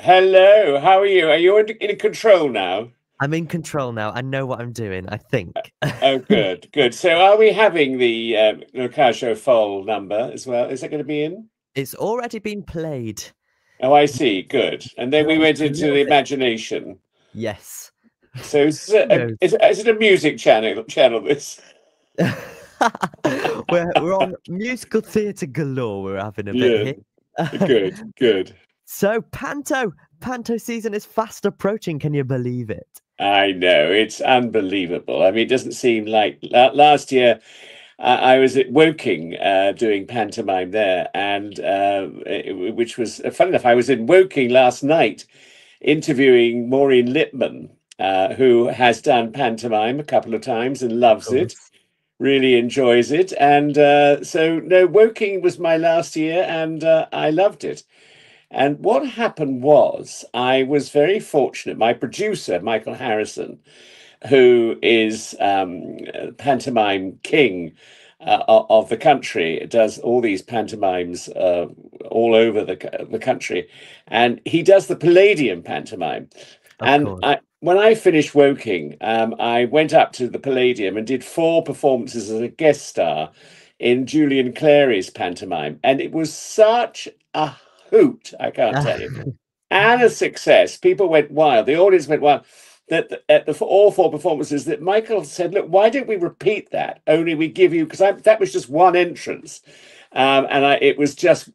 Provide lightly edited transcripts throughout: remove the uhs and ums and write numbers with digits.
Hello, how are you? Are you in control now? I'm in control now. I know what I'm doing, I think. Oh, good, good. So, are we having the Lucasio Foal number as well? Is that going to be in? It's already been played. Oh, I see. Good. And then we Played went a into little the bit. imagination. Yes. So, Who knows? is it a music channel? This? We're on musical theatre galore. We're having a bit Yeah. here. Good, good. So Panto season is fast approaching. Can you believe it? I know it's unbelievable. I mean, it doesn't seem like last year. I was at Woking doing pantomime there, and which was fun enough. I was in Woking last night interviewing Maureen Lipman, who has done pantomime a couple of times and Of loves it, course. really enjoys it. And so, no, Woking was my last year, and I loved it. And what happened was, I was very fortunate. My producer, Michael Harrison, who is pantomime king of the country, does all these pantomimes all over the country, and he does the Palladium pantomime. Of And course. when I finished Woking, I went up to the Palladium and did four performances as a guest star in Julian Clary's pantomime, and it was such a hoot, I can't tell you, and a success. People went wild. The audience went wild. That at for all four performances, that Michael said, "Look, why don't we repeat that? Only we give you because that was just one entrance, it was just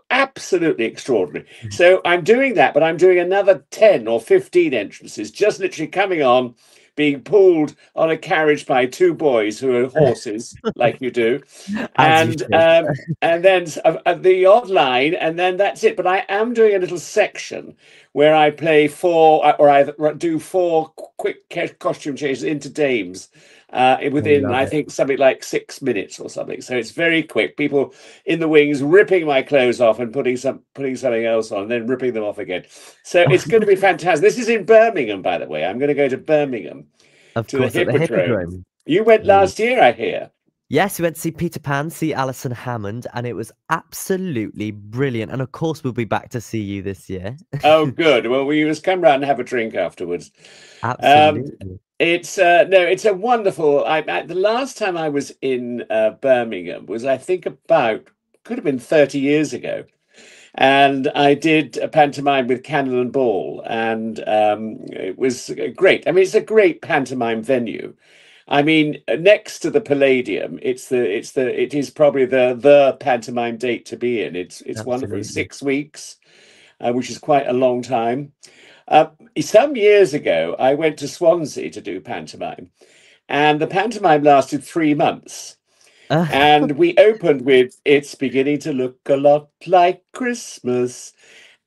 absolutely extraordinary. So I'm doing that, but I'm doing another 10 or 15 entrances, just literally coming on, being pulled on a carriage by two boys who are horses, like you do, As you and should. then the odd line, and then that's it. But I am doing a little section where I play four, or I do four quick costume changes into dames. I Within, love I it. think, something like 6 minutes or something. So it's very quick. People in the wings ripping my clothes off and putting something else on, and then ripping them off again. So it's going to be fantastic. This is in Birmingham, by the way. I'm going to go to Birmingham Of to the course, at the Hippodrome. Hippodrome. You went last year, I hear. Yes, we went to see Peter Pan, see Alison Hammond, and it was absolutely brilliant. And of course, we'll be back to see you this year. Oh, good. Well, we just come round and have a drink afterwards. Um, Absolutely. it's no, it's a wonderful. The last time I was in Birmingham was, I think, about could have been 30 years ago, and I did a pantomime with Candle and Ball, and it was great. I mean, it's a great pantomime venue. I mean, next to the Palladium, it is probably the pantomime date to be in. It's wonderful. It's Absolutely. 6 weeks, which is quite a long time. Uh, some years ago, I went to Swansea to do pantomime, and the pantomime lasted 3 months. And we opened with "It's beginning to look a lot like Christmas."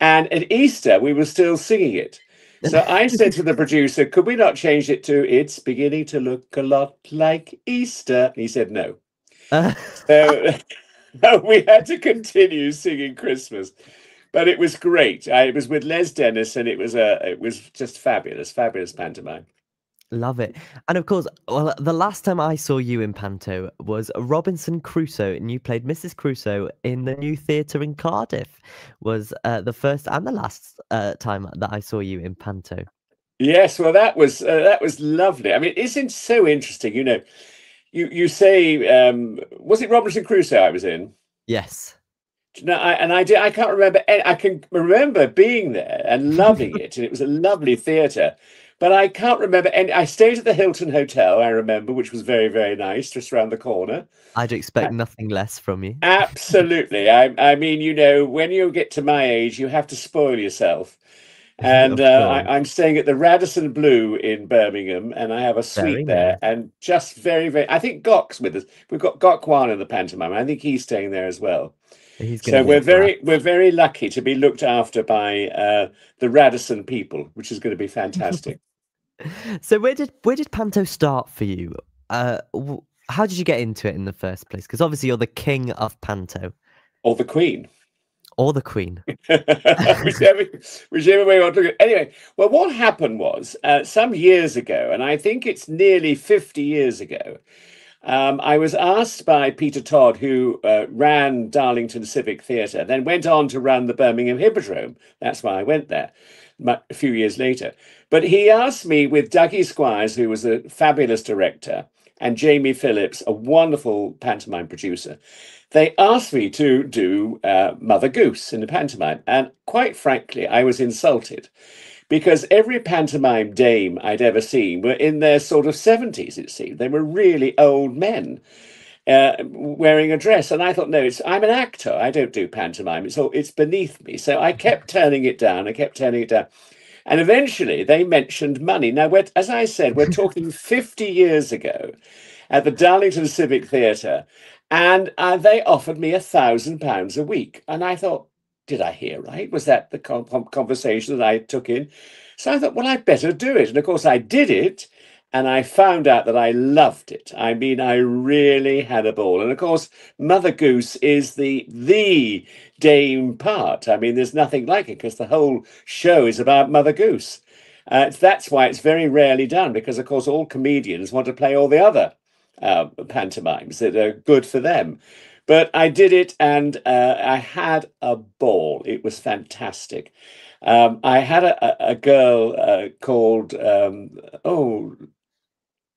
And at Easter, we were still singing it. So I said to the producer, "Could we not change it to 'It's beginning to look a lot like Easter'?" And he said no. So no, we had to continue singing Christmas. But it was great. It was with Les Dennis, and it was just fabulous, fabulous pantomime. Love it. And of course, well, the last time I saw you in Panto was Robinson Crusoe, and you played Mrs. Crusoe in the new theatre in Cardiff. Was the first and the last time that I saw you in Panto. Yes, well, that was lovely. I mean, isn't so interesting? You say, was it Robinson Crusoe I was in? Yes. No, I can't remember. I can remember being there and loving it, and it was a lovely theatre. But I can't remember. And I stayed at the Hilton Hotel, I remember, which was very, very nice, just around the corner. I'd expect nothing less from you. Absolutely. I mean, when you get to my age, you have to spoil yourself. And Of course. I'm staying at the Radisson Blue in Birmingham, and I have a Very suite there, nice. and just very, very. I think Gok's with us. We've got Gok Wan in the pantomime. I think he's staying there as well. He's going to So be a blast. we're very lucky to be looked after by the Radisson people, which is going to be fantastic. So where did Panto start for you? How did you get into it in the first place? Because obviously you're the king of Panto Or the Queen. or the queen. whichever, whichever way you want to look at it. Anyway, well, what happened was some years ago, and I think it's nearly 50 years ago, I was asked by Peter Todd, who ran Darlington Civic Theatre, then went on to run the Birmingham Hippodrome. That's why I went there a few years later. But he asked me with Dougie Squires, who was a fabulous director, and Jamie Phillips, a wonderful pantomime producer. They asked me to do Mother Goose in the pantomime. And quite frankly, I was insulted because every pantomime dame I'd ever seen were in their sort of 70s, it seemed. They were really old men wearing a dress. And I thought, no, I'm an actor. I don't do pantomime. It's beneath me. So I kept turning it down. I kept turning it down. And eventually they mentioned money. Now, as I said, we're talking 50 years ago at the Darlington Civic Theatre. And they offered me £1,000 a week. And I thought, did I hear right? Was that the conversation that I took in? So I thought, well, I'd better do it. And of course, I did it. And I found out that I loved it. I mean, I really had a ball. And of course, Mother Goose is the dame part. I mean, there's nothing like it because the whole show is about Mother Goose. That's why it's very rarely done because, of course, all comedians want to play all the other pantomimes that are good for them. But I did it and I had a ball. It was fantastic. I had a girl called,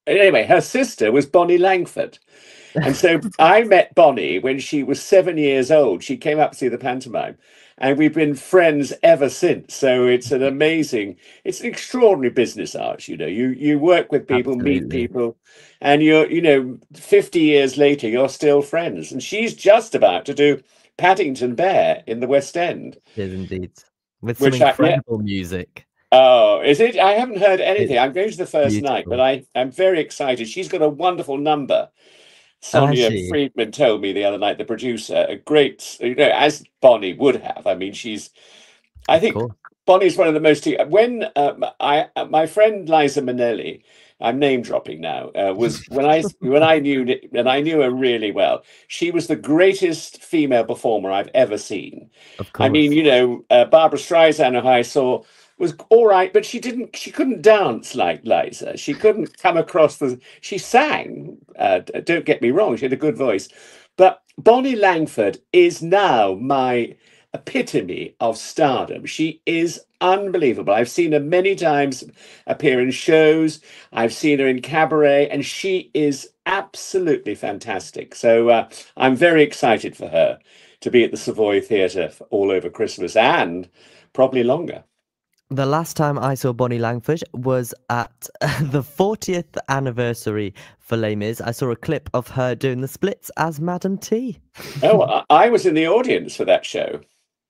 anyway, her sister was Bonnie Langford. And so I met Bonnie when she was 7 years old. She came up to see the pantomime. And we've been friends ever since. So it's it's an extraordinary business, Arch. You work with people, meet Absolutely. people, and 50 years later, you're still friends. And she's just about to do Paddington Bear in the West End, It is indeed. With some yeah. incredible music. Oh, is it? I haven't heard It's anything. I'm going to the first night, but beautiful. I'm very excited. She's got a wonderful number. Oh, has Sonia she? Friedman told me the other night, the producer, a great, as Bonnie would have. I mean, I Of think course. Bonnie's one of the most. When my friend Liza Minnelli, I'm name dropping now, was when I knew and I knew her really well. She was the greatest female performer I've ever seen. Of I mean, course. Barbara Streisand, who I saw was all right, but she couldn't dance like Liza. She couldn't come across she sang. Don't get me wrong, she had a good voice, but Bonnie Langford is now my epitome of stardom. She is unbelievable. I've seen her many times appear in shows. I've seen her in cabaret, and she is absolutely fantastic. So I'm very excited for her to be at the Savoy Theatre all over Christmas and probably longer. The last time I saw Bonnie Langford was at the 40th anniversary for Les Mis. I saw a clip of her doing the splits as Madam T. Oh, I was in the audience for that show.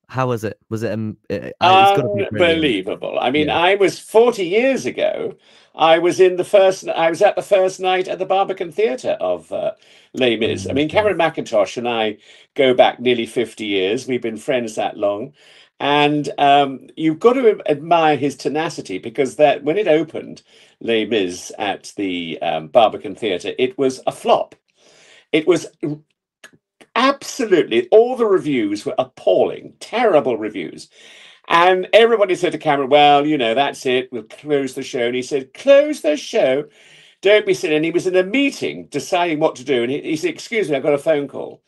How was it? Was it? It's got to be brilliant. Unbelievable. I mean, Yeah. I was 40 years ago. I was at the first night at the Barbican Theatre of Les Mis. I mean, Amazing. Cameron McIntosh and I go back nearly 50 years. We've been friends that long. And you've got to admire his tenacity because that when it opened, Les Mis at the Barbican Theatre, it was a flop. It was absolutely, all the reviews were appalling, terrible reviews. And everybody said to Cameron, well, that's it. We'll close the show. And he said, close the show. Don't be silly. And he was in a meeting deciding what to do. And he said, excuse me, I've got a phone call.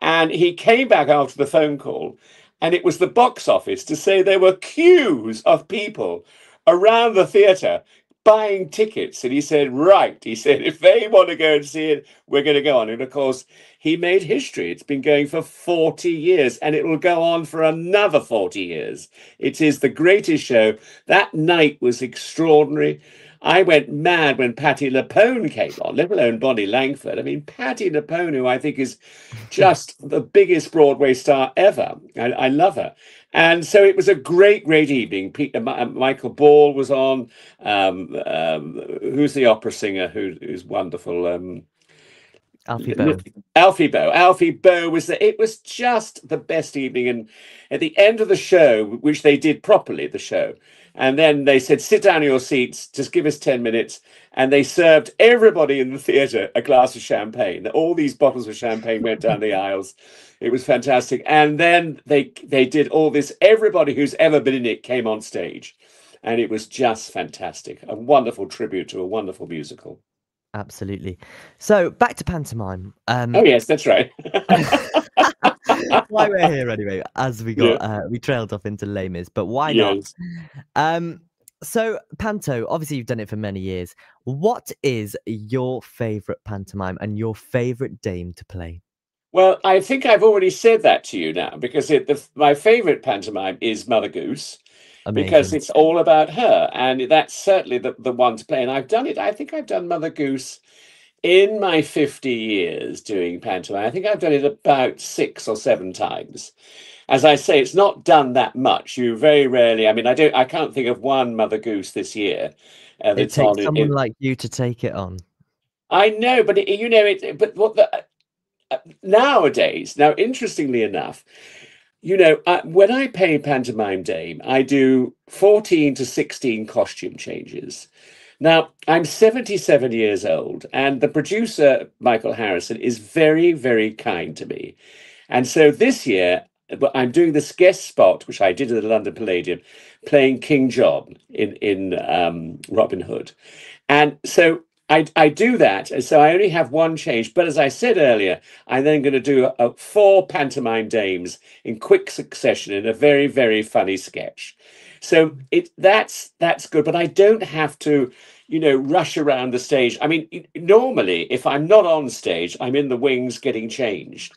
And he came back after the phone call. And it was the box office to say there were queues of people around the theatre buying tickets. And he said, right. He said, if they want to go and see it, we're going to go on. And of course, he made history. It's been going for 40 years and it will go on for another 40 years. It is the greatest show. That night was extraordinary. I went mad when Patti LuPone came on, let alone Bonnie Langford. I mean, Patti LuPone, who I think is just the biggest Broadway star ever. I love her. And so it was a great, great evening. Michael Ball was on. Who's the opera singer who's wonderful? Alfie Boe. Alfie Boe. Alfie Boe was there. It was just the best evening. And at the end of the show, which they did properly, the show, and then they said, sit down in your seats, just give us 10 minutes. And they served everybody in the theatre a glass of champagne. All these bottles of champagne went down the aisles. It was fantastic. And then they did all this. Everybody who's ever been in it came on stage. And it was just fantastic. A wonderful tribute to a wonderful musical. Absolutely. So back to pantomime. Oh yes, that's right. Why we're here anyway, as Yeah, we trailed off into Les Mis, but why not? yes. Um, so Panto, obviously you've done it for many years. What is your favourite pantomime and your favourite dame to play? Well, I think I've already said that to you now because my favorite pantomime is Mother Goose because Amazing. it's all about her, and that's certainly the one to play. And I've done it. I think I've done Mother Goose in my 50 years doing pantomime. I think I've done it about 6 or 7 times. As I say, it's not done that much. You very rarely. I mean, I can't think of one Mother Goose this year It that's takes on it. someone like you to take it on. I know, but you know it. But what the nowadays? Now, interestingly enough, when I play pantomime dame, I do 14 to 16 costume changes. Now, I'm 77 years old, and the producer, Michael Harrison, is very, very kind to me. And so this year, I'm doing this guest spot, which I did at the London Palladium, playing King John in Robin Hood. And so I do that. And so I only have one change. But as I said earlier, I'm then going to do 4 pantomime dames in quick succession in a very, very funny sketch. So that's good. But I don't have to, rush around the stage. I mean, normally, if I'm not on stage, I'm in the wings getting changed.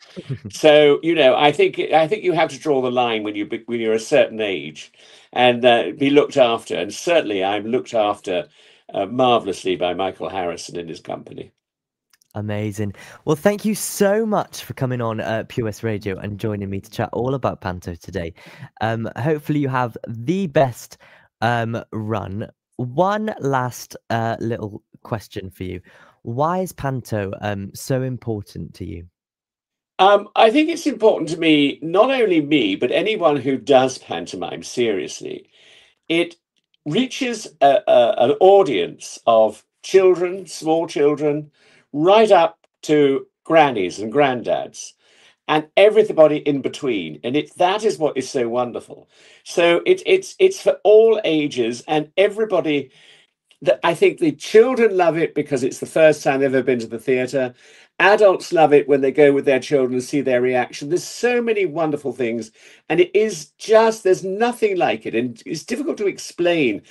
So, I think you have to draw the line when you're a certain age, and be looked after. And certainly, I'm looked after marvelously by Michael Harrison and his company. Amazing. Well, thank you so much for coming on POS Radio and joining me to chat all about Panto today. Hopefully you have the best run. One last little question for you. Why is Panto so important to you? I think it's important to me, not only me, but anyone who does pantomime seriously. It reaches an audience of children, small children, right up to grannies and granddads, and everybody in between. And that is what is so wonderful. So it's for all ages and everybody. I think the children love it because it's the first time they've ever been to the theatre. Adults love it when they go with their children and see their reaction. There's so many wonderful things, and there's nothing like it, and it's difficult to explain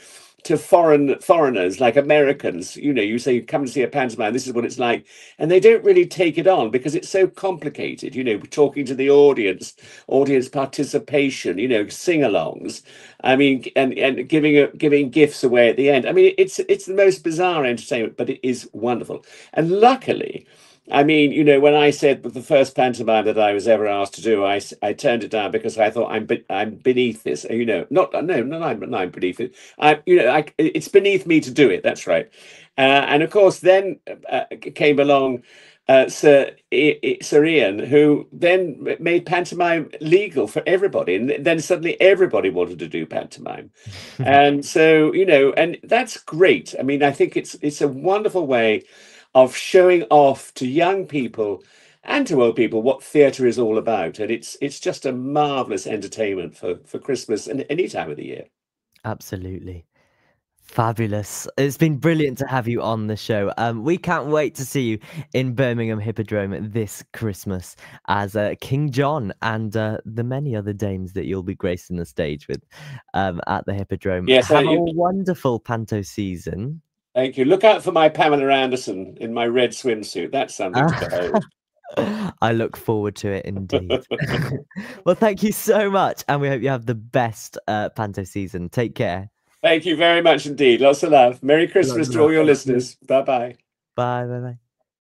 to foreigners like Americans. You say you come to see a pantomime, this is what it's like, and they don't really take it on because it's so complicated. Talking to the audience participation, sing-alongs. I mean, and giving gifts away at the end. I mean, it's the most bizarre entertainment, but it is wonderful. And luckily, I mean, when I said the first pantomime that I was ever asked to do, I turned it down because I thought I'm beneath this. Not no, no, I'm beneath it. It's beneath me to do it. That's right. And of course, then came along Sir Ian, who then made pantomime legal for everybody, and then suddenly everybody wanted to do pantomime, and so and that's great. I mean, I think it's a wonderful way of showing off to young people and to old people what theatre is all about, and it's just a marvelous entertainment for Christmas and any time of the year. Absolutely. Fabulous. It's been brilliant to have you on the show. We can't wait to see you in Birmingham Hippodrome this Christmas as King John and the many other dames that you'll be gracing the stage with at the Hippodrome. Yes, Have a wonderful Panto season. thank you. Look out for my Pamela Anderson in my red swimsuit. That's something to behold. I look forward to it indeed. Well, thank you so much, and we hope you have the best Panto season. Take care. Thank you very much indeed. Lots of love. Merry Lots Christmas of to love. all your Thank you. listeners. Bye bye. Bye. Bye. Bye.